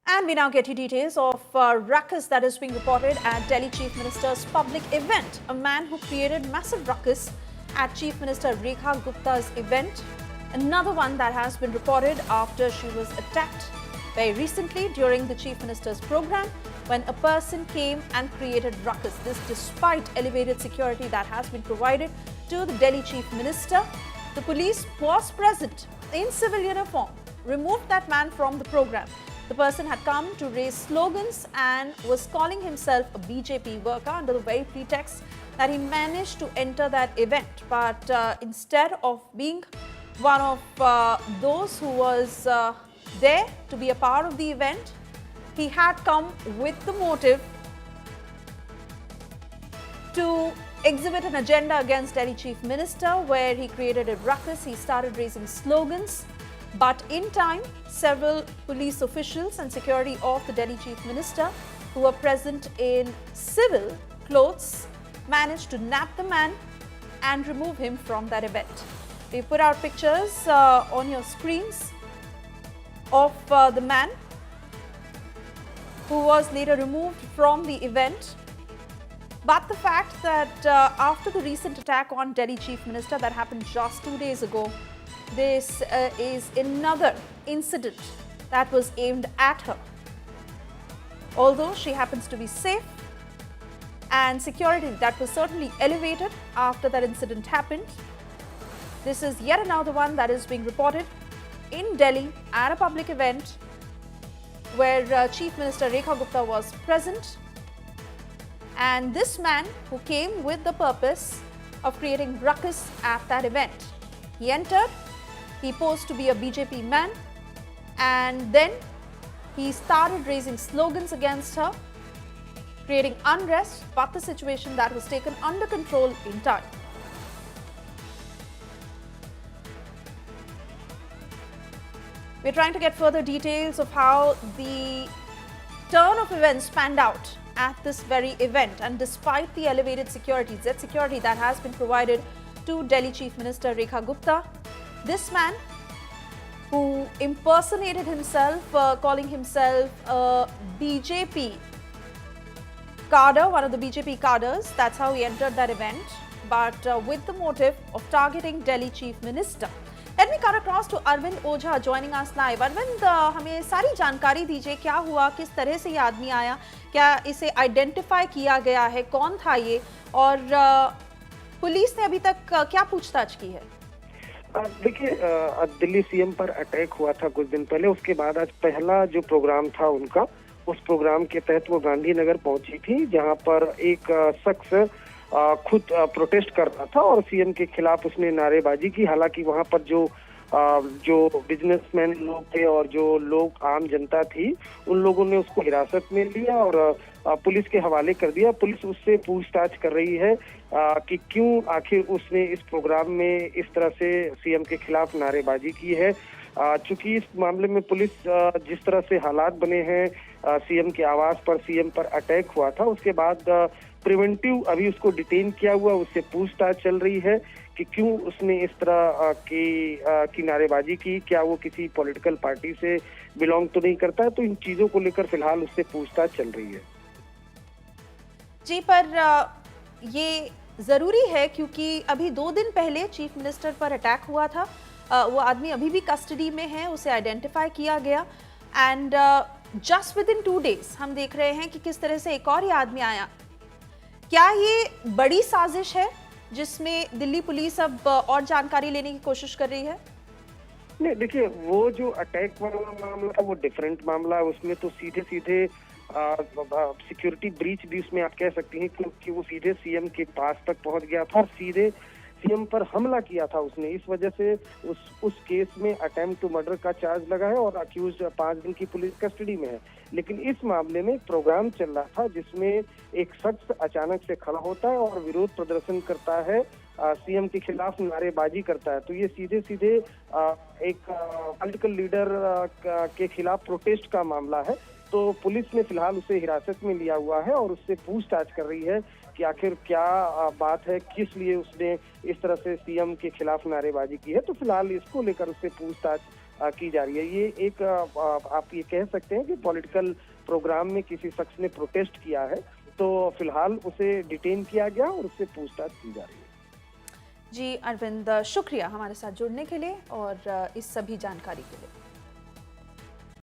And we now get you details of ruckus that is being reported at Delhi Chief Minister's public event. A man who created massive ruckus at Chief Minister Rekha Gupta's event. Another one that has been reported after she was attacked very recently during the Chief Minister's program when a person came and created ruckus. This despite elevated security that has been provided to the Delhi Chief Minister. The police was present in civil uniform, removed that man from the program. The person had come to raise slogans and was calling himself a BJP worker under the very pretext that he managed to enter that event. But instead of being one of those who was there to be a part of the event, he had come with the motive to exhibit an agenda against Delhi Chief Minister, where he created a ruckus. He started raising slogans. But in time, several police officials and security of the Delhi Chief Minister who were present in civil clothes managed to nab the man and remove him from that event. We put out pictures on your screens of the man who was later removed from the event. But the fact that after the recent attack on Delhi Chief Minister that happened just 2 days ago, this is another incident that was aimed at her. Although she happens to be safe, and security that was certainly elevated after that incident happened. This is yet another one that is being reported in Delhi at a public event where Chief Minister Rekha Gupta was present. And this man who came with the purpose of creating ruckus at that event. He entered, he posed to be a BJP man, and then he started raising slogans against her, creating unrest, but the situation that was taken under control in time. We're trying to get further details of how the turn of events panned out at this very event, and despite the elevated security, security that has been provided to Delhi Chief Minister Rekha Gupta, this man who impersonated himself, calling himself a BJP cadre, one of the BJP cadres, that's how he entered that event, but with the motive of targeting Delhi Chief Minister. Let me cut across to Arvind Ojha joining us live. Arvind, हमें सारी जानकारी दीजिए, क्या हुआ, किस तरह से ये आदमी आया, क्या इसे आइडेंटिफाई किया गया है, कौन था ये, और पुलिस ने अभी तक क्या पूछताछ की है? देखिए, दिल्ली सीएम पर अटैक हुआ था कुछ दिन पहले। उसके बाद आज पहला जो प्रोग्राम था उनका, उस प्रोग्राम के तहत वो गांधीनगर पहुंची थी, जहां पर एक शख्स खुद प्रोटेस्ट कर रहा था और सीएम के खिलाफ उसने नारेबाजी की। हालांकि वहां पर जो बिजनेसमैन लोग थे और जो लोग आम जनता थी, उन लोगों ने उसको हिरासत में लिया और पुलिस के हवाले कर दिया। पुलिस उससे पूछताछ कर रही है कि क्यों आखिर उसने इस प्रोग्राम में इस तरह से सीएम के खिलाफ नारेबाजी की है। चूंकि इस मामले में पुलिस जिस तरह से हालात बने हैं, सीएम के आवास पर सीएम पर अटैक हुआ था, उसके बाद प्रिवेंटिव अभी उसको डिटेन किया हुआ, उससे पूछताछ चल रही है कि क्यों उसने इस तरह की नारेबाजी की, क्या वो किसी पॉलिटिकल पार्टी से बिलोंग तो नहीं करता है। तो इन चीजों को लेकर फिलहाल उससे पूछताछ चल रही है। जी, पर ये जरूरी है क्योंकि अभी 2 दिन पहले चीफ मिनिस्टर पर अटैक हुआ था। वो आदमी अभी भी कस्टडी में है, उसे आइडेंटिफाई किया गया, and just with in 2 days हम देख रहे हैं कि किस तरह से एक और ये आदमी आया। क्या ये बड़ी साजिश है जिसमें दिल्ली पुलिस अब और जानकारी लेने की कोशिश कर रही है? नहीं, देखिए, वो जो अटैक वाला मामला था वो डिफरेंट मामला है। उसमें तो सीधे सीधे सिक्योरिटी ब्रीच भी उसमें आप कह सकती हैं, क्योंकि वो सीधे सीएम के पास तक पहुंच गया था और सीधे सीएम पर हमला किया था उसने। इस वजह से उस केस में अटेम्प्ट टू मर्डर का चार्ज लगा है और अक्यूज 5 दिन की पुलिस कस्टडी में है। लेकिन इस मामले में प्रोग्राम चल रहा था जिसमें एक शख्स अचानक से खड़ा होता है और विरोध प्रदर्शन करता है, सीएम के खिलाफ नारेबाजी करता है। तो ये सीधे सीधे एक पॉलिटिकल लीडर के खिलाफ प्रोटेस्ट का मामला है। तो पुलिस ने फिलहाल उसे हिरासत में लिया हुआ है और उससे पूछताछ कर रही है कि आखिर क्या बात है, किस लिए उसने इस तरह से सीएम के खिलाफ नारेबाजी की है। तो फिलहाल इसको लेकर उससे पूछताछ की जा रही है। ये एक आप ये कह सकते हैं कि पॉलिटिकल प्रोग्राम में किसी शख्स ने प्रोटेस्ट किया है, तो फिलहाल उसे डिटेन किया गया और उससे पूछताछ की जा रही है। जी अरविंद, शुक्रिया हमारे साथ जुड़ने के लिए और इस सभी जानकारी के लिए।